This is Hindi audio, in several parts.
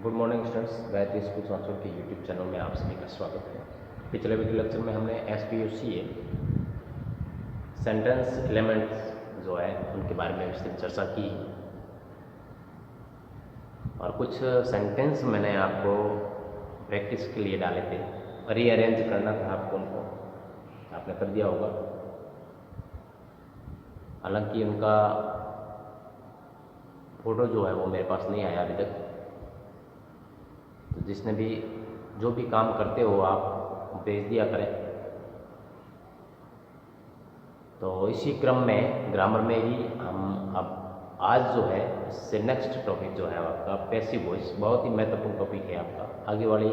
Good morning students, Gayatri school Sanchore के यूट्यूब चैनल में आप सभी का स्वागत है। पिछले वीडियो लेक्चर में हमने SPOCA सेंटेंस एलिमेंट्स जो है उनके बारे में विस्तृत चर्चा की और कुछ सेंटेंस मैंने आपको प्रैक्टिस के लिए डाले थे। रीअरेंज करना था आपको, उनको आपने कर दिया होगा। हालांकि उनका फोटो जो है वो मेरे पास नहीं आया अभी तक, तो जिसने भी जो भी काम करते हो आप भेज दिया करें। तो इसी क्रम में ग्रामर में ही हम अब आज जो है इससे नेक्स्ट टॉपिक जो है आपका पैसिव वॉइस, बहुत ही महत्वपूर्ण टॉपिक है आपका। आगे वाली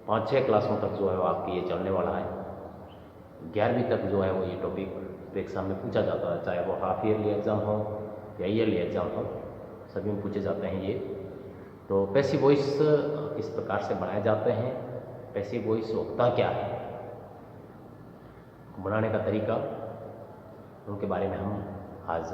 5-6 क्लासों तक जो है वो आपकी ये चलने वाला है। 11वीं तक जो है वो ये टॉपिक एग्जाम में पूछा जाता है, चाहे वो हाफ ईयरली एग्ज़ाम हो या ईयरली एग्ज़ाम हो, सभी में पूछे जाते हैं ये। तो पैसिव वॉइस किस प्रकार से बनाए जाते हैं, पैसिव वॉइस होता क्या है, बनाने का तरीका, उनके बारे में हम आज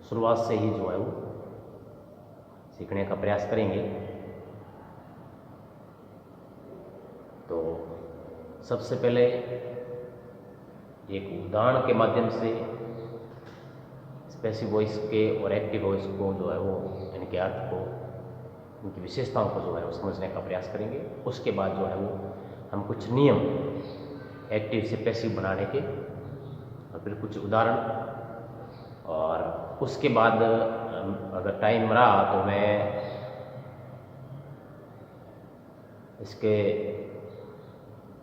शुरुआत से ही जो है वो सीखने का प्रयास करेंगे। तो सबसे पहले एक उदाहरण के माध्यम से पैसिव वॉइस के और एक्टिव वॉइस को जो है वो इनके अर्थ को, उनकी विशेषताओं को जो है वो समझने का प्रयास करेंगे। उसके बाद जो है वो हम कुछ नियम एक्टिव से पैसिव बनाने के और फिर कुछ उदाहरण, और उसके बाद अगर टाइम रहा तो मैं इसके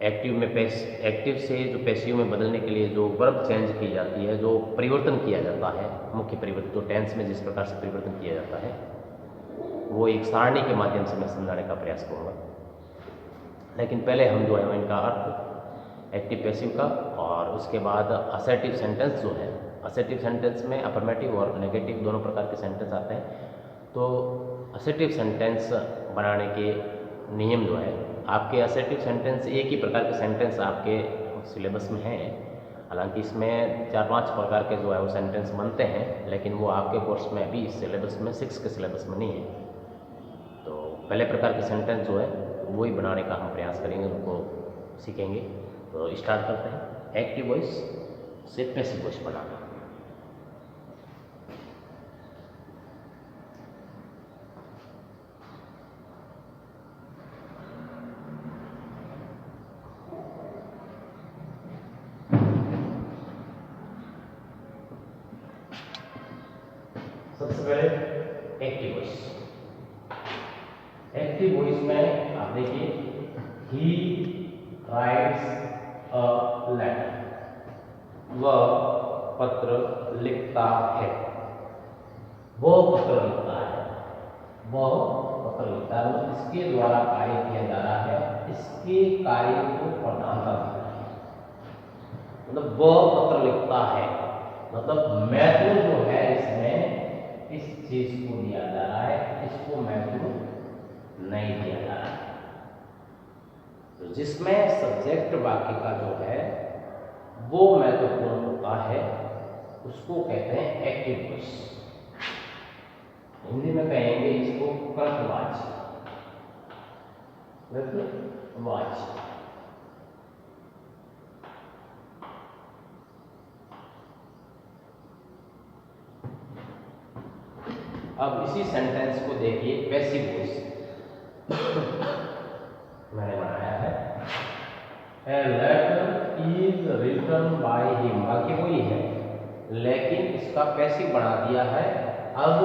एक्टिव से जो पैसिव में बदलने के लिए जो वर्ब चेंज की जाती है, जो परिवर्तन किया जाता है, मुख्य परिवर्तन जो टेंस में जिस प्रकार से परिवर्तन किया जाता है, वो एक सारणी के माध्यम से मैं समझाने का प्रयास करूँगा। लेकिन पहले हम जो है इनका अर्थ एक्टिव पैसिव का, और उसके बाद असर्टिव सेंटेंस जो है, असर्टिव सेंटेंस में अफर्मेटिव और नेगेटिव दोनों प्रकार के सेंटेंस आते हैं। तो असर्टिव सेंटेंस बनाने के नियम जो है, आपके असर्टिव सेंटेंस एक ही प्रकार के सेंटेंस आपके सिलेबस में हैं। हालांकि इसमें 4-5 प्रकार के जो है वो सेंटेंस बनते हैं, लेकिन वो आपके कोर्स में अभी इस सिलेबस में 6 के सिलेबस में नहीं है। तो पहले प्रकार के सेंटेंस जो है वही बनाने का हम प्रयास करेंगे, उनको सीखेंगे। तो स्टार्ट करते हैं एक्टिव वॉइस से पैसिव वॉइस बनाना। सबसे पहले एक्टिव वॉइस। एक्टिव वॉइस में आप देखिए, ही राइट्स अ लेटर, वह पत्र लिखता है, वह पत्र लिखता है, वह पत्र लिखता है, मतलब इसके द्वारा कार्य किया जा रहा है, इसके कार्य को प्रधानता दी जाती है। मतलब वह पत्र लिखता है, मतलब महत्व जो है इसमें इस चीज को दिया जा रहा है, इसको महत्व नहीं दिया जा रहा है। तो जिसमें सब्जेक्ट वाक्य का जो है वो महत्वपूर्ण होता है, उसको कहते हैं एक्टिव वॉइस। हिंदी में कहेंगे इसको कर्तवाची। अब इसी सेंटेंस को देखिए, पैसिव वॉइस मैंने बनाया है। A letter is written by him, बाकी वही है, लेकिन इसका पैसिव बना दिया है। अब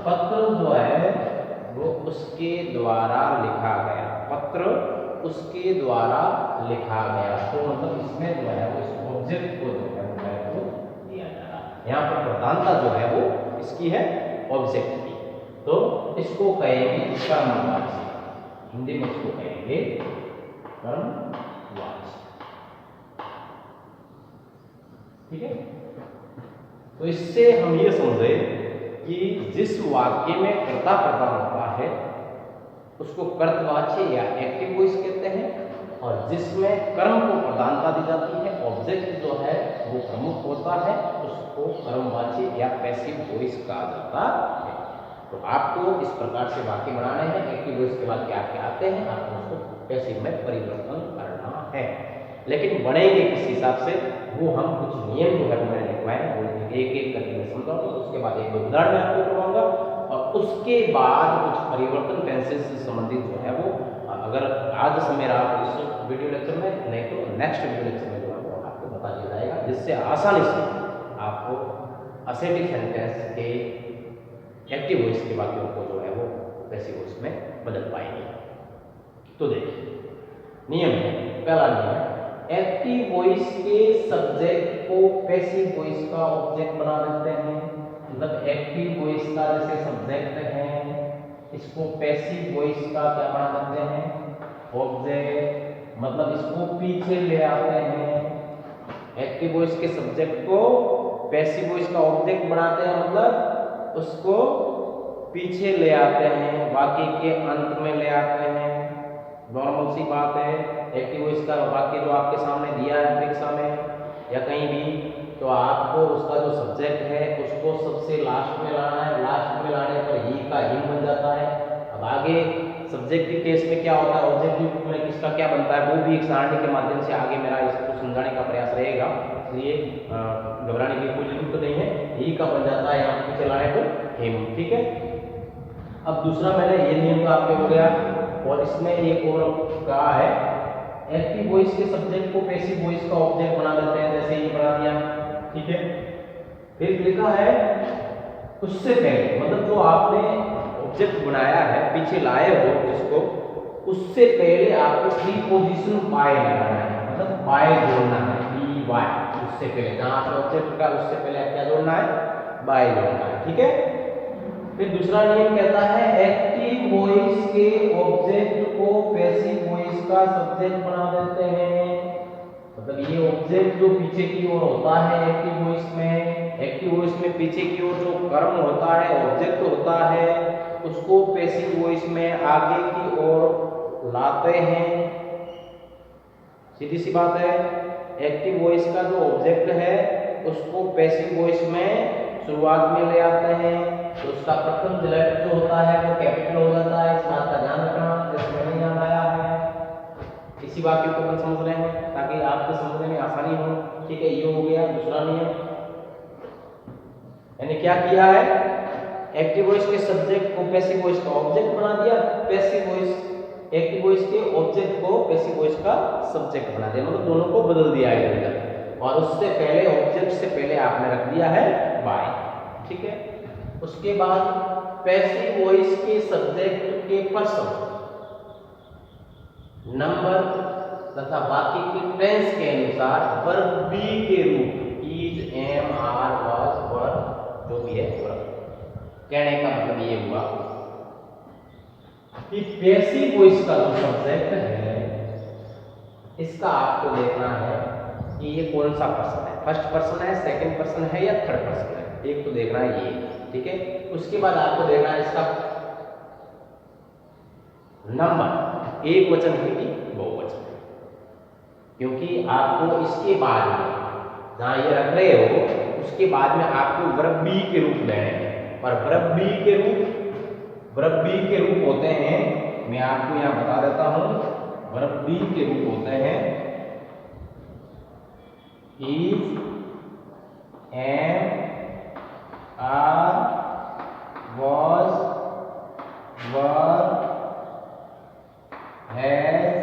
पत्र जो है वो उसके द्वारा लिखा गया, पत्र उसके द्वारा लिखा गया। तो मतलब इसमें जो है वो इस ऑब्जेक्ट को जो है वो दिया जा रहा है। यहाँ पर प्रधानता जो है वो इसकी है, ऑब्जेक्ट की। तो इसको कहेंगे कर्मवाची, हिंदी में इसको कहेंगे कर्मवाची। ठीक है। तो इससे हम ये समझे कि जिस वाक्य में कर्ता प्रधान होता है उसको कर्तवाची या एक्टिव वॉइस कहते हैं, और जिसमें कर्म को प्रधानता दी जाती है, ऑब्जेक्ट जो है वो प्रमुख होता है, उसको कर्मवाची या पैसिव वॉइस कहा जाता है। तो आपको इस प्रकार से वाक्य बनाने हैं। एक्टिव वॉइस के वाक्य आपके आते हैं, आपको उसको पैसिव में परिवर्तन करना है। लेकिन बनेंगे किस हिसाब से, वो हम कुछ नियम जो है मैंने लिखवाए, वो एक एक करके मैं समझाऊंगा। उसके बाद एक दो उदाहरण मैं आपको करवाऊंगा और उसके बाद कुछ परिवर्तन टेंसेस से संबंधित जो है वो, अगर आज समय रहा तो इस वीडियो लेक्चर में, नहीं तो नेक्स्ट वीडियो लेक्चर में जो है वो आपको बता दिया जाएगा, जिससे आसानी से आपको असेटिव सेंटेंस के एक्टिव वॉइस के वाक्यों को जो है वो पैसिव वॉइस में बदल पाएंगे। तो देखिए नियम है, पहला नियम, एक्टिव वॉइस के सब्जेक्ट को पैसिव वॉइस का ऑब्जेक्ट बना देते हैं। मतलब एक्टिव वॉइस का जैसे सब्जेक्ट है, इसको पैसिव वॉइस का क्या बना देते हैं, ऑब्जेक्ट। मतलब इसको पीछे ले आते हैं, एक्टिव वॉइस के सब्जेक्ट को पैसिव वॉइस का ऑब्जेक्ट बनाते हैं, मतलब उसको पीछे ले आते हैं, वाक्य के अंत में ले आते हैं। नॉर्मल सी बात है, एक्टिव वॉइस का वाक्य जो आपके सामने दिया है परीक्षा में या कहीं भी, तो आपको उसका जो सब्जेक्ट है उसको सबसे लास्ट में लाना है। लास्ट में लाने पर ही का ही बन जाता है। अब आगे सब्जेक्टिव केस में क्या होता है, ऑब्जेक्टिव में किसका क्या बनता है, वो भी एक सारणी के माध्यम से आगे मेरा इसको समझाने का प्रयास रहेगा, इसलिए घबराने की कोई जरूरत नहीं है। ही का बन जाता है यहाँ पीछे लाने पर हिम, ठीक है। अब दूसरा मैंने ये नियम तो आपके हो गया, और इसमें एक और कहा है, एक्टिव वॉइस के सब्जेक्ट को पैसिव वॉइस का ऑब्जेक्ट बना देते हैं, जैसे ये बना दिया, ठीक है। फिर लिखा है उससे पहले, मतलब जो आपने ऑब्जेक्ट बनाया है, पीछे लाए हो जिसको, उससे पहले आपको प्रीपोजिशन बाय लगाना है, मतलब बाय जोड़ना है, बी वाई, उससे पहले जहां आपने ऑब्जेक्ट का उससे पहले आप क्या जोड़ना है, बाय जोड़ना है, ठीक है। फिर दूसरा नियम कहता है एक्टिव वॉइस के ऑब्जेक्ट को पैसिव वॉइस का सब्जेक्ट बना देते हैं। मतलब ये ऑब्जेक्ट जो पीछे की ओर होता है एक्टिव वॉइस में पीछे की ओर जो कर्म होता है, ऑब्जेक्ट होता है, उसको पैसिव वॉइस में आगे की ओर लाते हैं। सीधी सी बात है, एक्टिव वॉइस का जो ऑब्जेक्ट है उसको पैसिव वॉइस में शुरुआत में ले आते हैं, तो उसका प्रथम लेटर जो होता है वो कैपिटल हो जाता है। इस बात का ध्यान रखना, जैसे मैंने यहाँ लाया है, इसी वाक्य को अपन समझ रहे हैं ताकि आपको समझने में आसानी हो, ठीक है। ये हो गया दूसरा नियम, यानी क्या किया है, एक्टिव वॉइस के सब्जेक्ट को पैसिव वॉइस का ऑब्जेक्ट बना दिया, पैसिव वॉइस एक्टिव वॉइस के ऑब्जेक्ट को पैसिव वॉइस का सब्जेक्ट बना दिया, मतलब दोनों को बदल दिया है। और उससे पहले ऑब्जेक्ट से पहले आपने रख दिया है बाय, ठीक है। उसके बाद पैसिव वॉइस के सब्जेक्ट के पर्सन, नंबर तथा वाक्य के टेंस के अनुसार वर्ब बी के रूप, इज, एम, आर, वाज, वर, जो भी है वर्ब, कहने का मतलब ये हुआ कि पैसिव वॉइस का जो सब्जेक्ट है इसका आपको देखना है कि ये कौन सा पर्सन है, फर्स्ट पर्सन है, सेकंड पर्सन है या थर्ड पर्सन है, एक तो देखना है ये, ठीक है। उसके बाद आपको देखना है इसका नंबर, एक वचन है कि बहुवचन है, क्योंकि आपको इसके बाद में जहां ये रख रहे हो उसके बाद में आपको वर्ब बी के रूप लेने हैं, और वर्ब बी के रूप होते हैं, मैं आपको यहां बता देता हूं, वर्ब बी के रूप होते हैं is, am, are, was, were, has,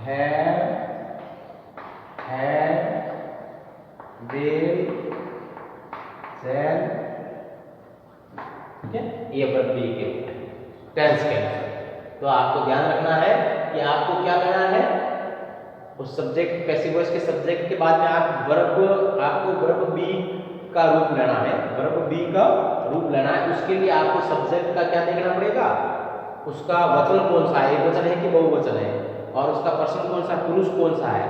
have, had, will, shall, ठीक है। ये वर्ब बी के टेंस के अनुसार। तो आपको ध्यान रखना है कि आपको क्या करना है, उस सब्जेक्ट पैसिव वॉइस के सब्जेक्ट के बाद में आपको वर्ब बी का रूप लेना है, वर्ब बी का रूप लेना है। उसके लिए आपको सब्जेक्ट का क्या देखना पड़ेगा, उसका वचन कौन सा है, एक वचन है कि बहुवचन है, और उसका पर्सन कौन सा, पुरुष कौन सा है,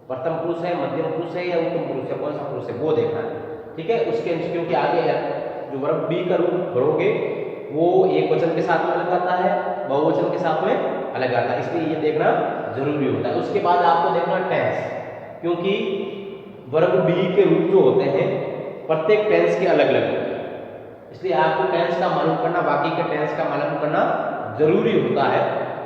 प्रथम पुरुष है, मध्यम पुरुष है या उत्तम पुरुष है, कौन सा पुरुष है वो देखना है, ठीक है। उसके क्योंकि आगे जो वर्ब बी का रूप भरोगे वो एक वचन के साथ में अलग आता है, बहुवचन के साथ में अलग आता है, इसलिए ये देखना जरूरी होता है। उसके बाद आपको देखना टेंस, क्योंकि वर्ब बी के रूप जो होते हैं प्रत्येक टेंस के अलग अलग होते हैं, इसलिए आपको टेंस का मालूम करना, बाकी के टेंस का मालूम करना जरूरी होता है।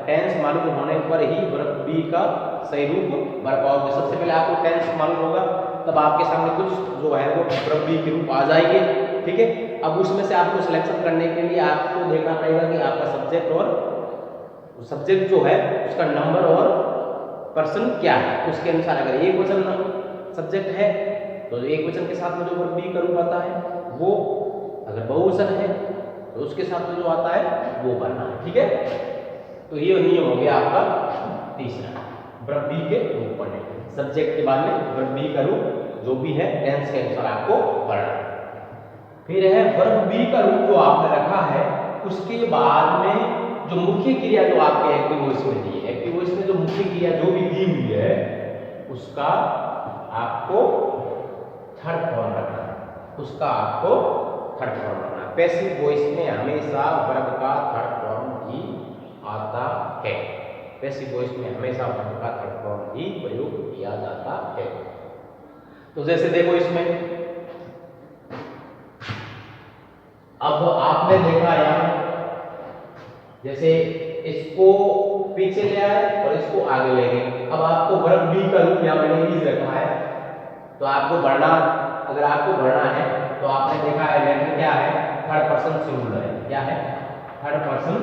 टेंस मालूम होने पर ही वर्ब बी का सही रूप भर पाओगे। सबसे पहले आपको टेंस मालूम होगा, तब आपके सामने कुछ जो है वो वर्ब बी के रूप आ जाएंगे, ठीक है। अब उसमें से आपको सिलेक्शन करने के लिए आपको देखना पड़ेगा कि आपका सब्जेक्ट और सब्जेक्ट जो है उसका नंबर और पर्सन क्या है। उसके अनुसार अगर एक वचन सब्जेक्ट है तो एक वचन के साथ में जो वर्ब बी का रूप आता है वो, अगर बहुवचन है तो उसके साथ में जो आता है वो भरना है, ठीक है। तो ये नियम हो गया आपका तीसरा, वर्ब बी के रूप पढ़ने। सब्जेक्ट के बाद में वर्ब बी का रूप जो भी है टेंस के अनुसार आपको पढ़ना। फिर है वर्ब बी का रूप जो आपने रखा है, उसके बाद में जो मुख्य क्रिया जो आपके एक्टिव वॉइस में दी है, एक्टिव वॉइस में जो मुख्य क्रिया जो भी दी हुई है उसका आपको थर्ड फॉर्म रखना है, उसका आपको थर्ड फॉर्म रखना है। पैसिव वॉइस में हमेशा वर्ब का थर्ड फॉर्म ही आता है। पैसिव वॉइस में हमेशा वर्ब का थर्ड फॉर्म ही प्रयोग किया जाता है। तो जैसे देखो इसमें अब आपने देखा यहां, जैसे इसको पीछे ले आए और इसको आगे ले गए। अब आपको वर्ब बी का रूप यहां मैंने इज रखा है, तो आपको भरना, अगर आपको भरना है तो आपने देखा है लेटर क्या है, थर्ड पर्सन सिंगुलर है। क्या है? थर्ड पर्सन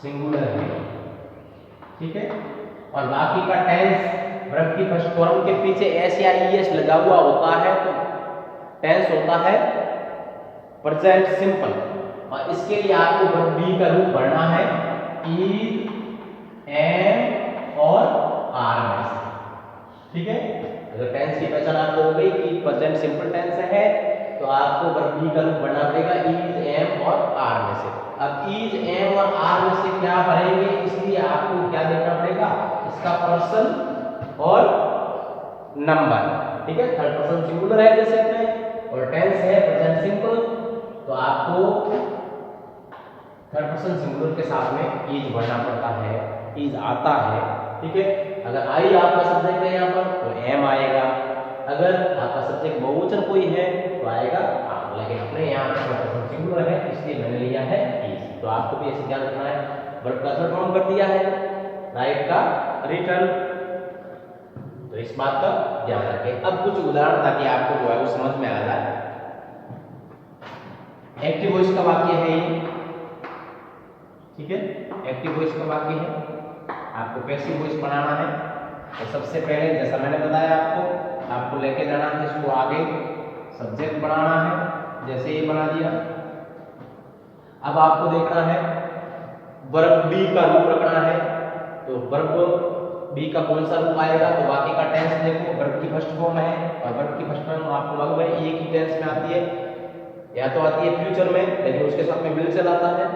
सिंगुलर है, ठीक है। और बाकी का टेंस वर्ब की फर्स्ट फॉर्म के पीछे एस या ईएस लगा हुआ होता है तो टेंस होता है प्रेजेंट सिंपल। और इसके लिए आपको वर्ब बी का रूप भरना है इज, एम और आर में से, ठीक है। अगर टेंस की पहचान आपको हो गई कि प्रेजेंट सिंपल टेंस है तो आपको वर्ब बी का रूप भरना पड़ेगा इज, एम और आर में से। अब इज, एम और आर में से क्या भरेंगे, इसलिए आपको क्या देखना पड़ेगा, इसका पर्सन और नंबर, ठीक है। थर्ड पर्सन सिंगुलर है जैसे में, और टेंस है प्रेजेंट सिंपल, तो आपको थर्ड पर्सन सिंगुलर के साथ में इज भरना पड़ता है, इज आता है, ठीक है। अगर आई आपका सब्जेक्ट है यहाँ पर तो एम आएगा, अगर आपका सब्जेक्ट बहुवचन कोई है तो आएगा आर, लेकिन अपने यहाँ पर थर्ड पर्सन सिंगुलर है इसलिए मैंने लिया है इज। तो आपको भी ऐसे ध्यान रखना है, वर्ब का थर्ड फॉर्म कर दिया है, राइट का रिटर्न, तो इस बात का ध्यान रखें। अब कुछ उदाहरण ताकि आपको जो है वो समझ में आ जाए। एक्टिव वॉइस का वाक्य है ये, ठीक है। एक्टिव वॉइस का वाक्य है, आपको पैसिव वॉइस बनाना है। तो सबसे पहले जैसा मैंने बताया आपको लेके जाना है इसको आगे, सब्जेक्ट बनाना है, जैसे ये बना दिया। अब आपको देखना है वर्ब बी का रूप रखना है, तो वर्ब बी का कौन सा रूप आएगा, तो बाकी का टेंस देखो, वर्ब की फर्स्ट फॉर्म है और वर्ब की फर्स्ट फॉर्म आपको मालूम है एक ही टेंस में आती है, या तो आती है फ्यूचर में लेकिन उसके साथ में विल चल आता है,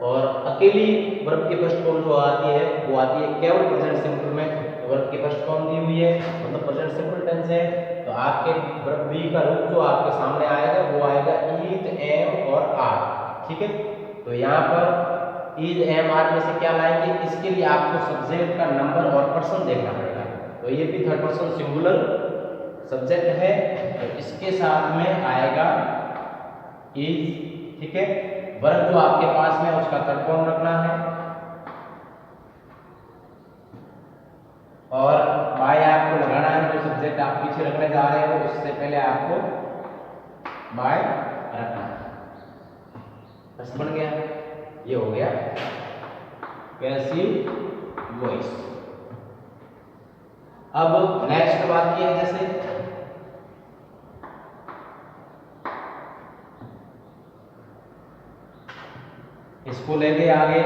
और अकेली वर्ब की फर्स्ट फॉर्म जो आती है वो आती है केवल प्रेजेंट सिंपल में। तो वर्ब की फर्स्ट फॉर्म दी हुई है मतलब प्रेजेंट सिंपल टेंस है, तो आपके वर्ब बी का रूप जो आपके सामने आएगा वो आएगा इज, एम और आर, ठीक है। तो यहाँ पर इज, एम, आर में से क्या लाएंगे, इसके लिए आपको सब्जेक्ट का नंबर और पर्सन देखना पड़ेगा। तो ये भी थर्ड पर्सन सिंगुलर सब्जेक्ट है तो इसके साथ में आएगा इज, ठीक है। वर्ब जो आपके पास में उसका थर्ड फॉर्म रखना है, और बाय आपको लगाना है, जो सब्जेक्ट आप पीछे रखने जा रहे हो उससे पहले आपको बाय रखना है। बस बन गया, ये हो गया पैसिव वॉइस। अब नेक्स्ट बात की है, जैसे इसको ले गए आगे,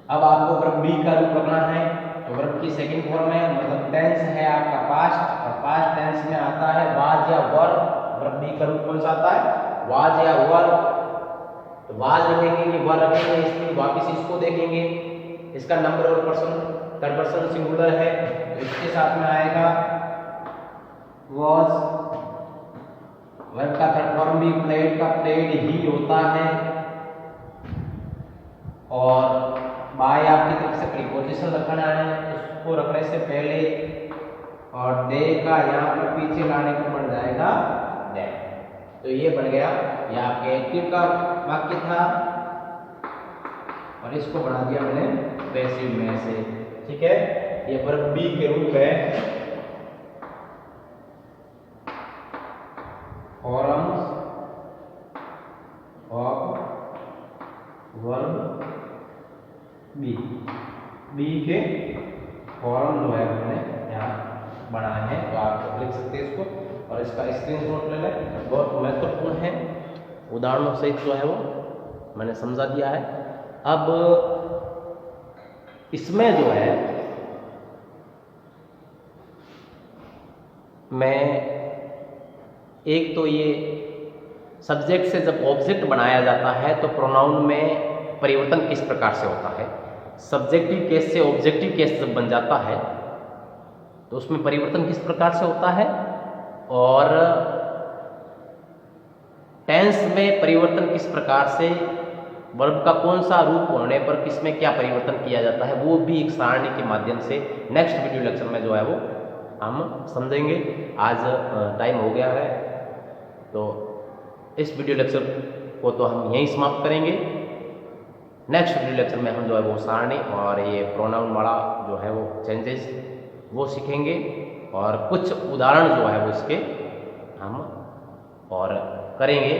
अब आपको वर्ब बी का रूप रखना है। तो वर्ब की सेकंड फॉर्म में मतलब टेंस है आपका पास्ट, और पास्ट टेंस में आता है वाज या वर। वर्ब बी का रूप कौन सा आता है, वाज या वर। तो वाज रखेंगे, वर रखेंगे, इसमें वापस इसको देखेंगे, इसका नंबर और पर्सन थर्ड पर्सन सिंगुलर है तो इसके साथ में आएगा was। वर्ब का थर्ड फॉर्म भी प्लेड का प्लेड ही होता है, और बाय आपकी तरफ से प्रीपोजिशन रखना है, उसको रखने से पहले और दे का यहाँ पर पीछे लाने पर बन जाएगा दैट। तो ये बन गया, ये आपके एक्टिव का वाक्य था और इसको बना दिया मैंने पैसिव में से। ठीक है, ये वर्ब बी के रूप है forms of verb be. Be के फॉर्म जो है मैंने यहाँ बनाए हैं, तो आप लिख सकते हैं इसको और इसका स्क्रीनशॉट ले लें। बहुत महत्वपूर्ण है, उदाहरणों सहित जो है वो मैंने समझा दिया है। अब इसमें जो है मैं एक तो ये सब्जेक्ट से जब ऑब्जेक्ट बनाया जाता है तो प्रोनाउन में परिवर्तन किस प्रकार से होता है, सब्जेक्टिव केस से ऑब्जेक्टिव केस जब बन जाता है तो उसमें परिवर्तन किस प्रकार से होता है, और टेंस में परिवर्तन किस प्रकार से, वर्ब का कौन सा रूप होने पर किसमें क्या परिवर्तन किया जाता है, वो भी एक सारणी के माध्यम से नेक्स्ट वीडियो लेक्चर में जो है वो हम समझेंगे। आज टाइम हो गया है, तो इस वीडियो लेक्चर को तो हम यहीं समाप्त करेंगे। नेक्स्ट वीडियो लेक्चर में हम जो है वो सारणी और ये प्रोनाउन वाला जो है वो चेंजेस वो सीखेंगे और कुछ उदाहरण जो है वो इसके हम और करेंगे।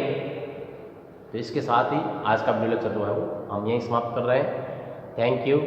तो इसके साथ ही आज का वीडियो लेक्चर जो है वो हम यहीं समाप्त कर रहे हैं। Thank you.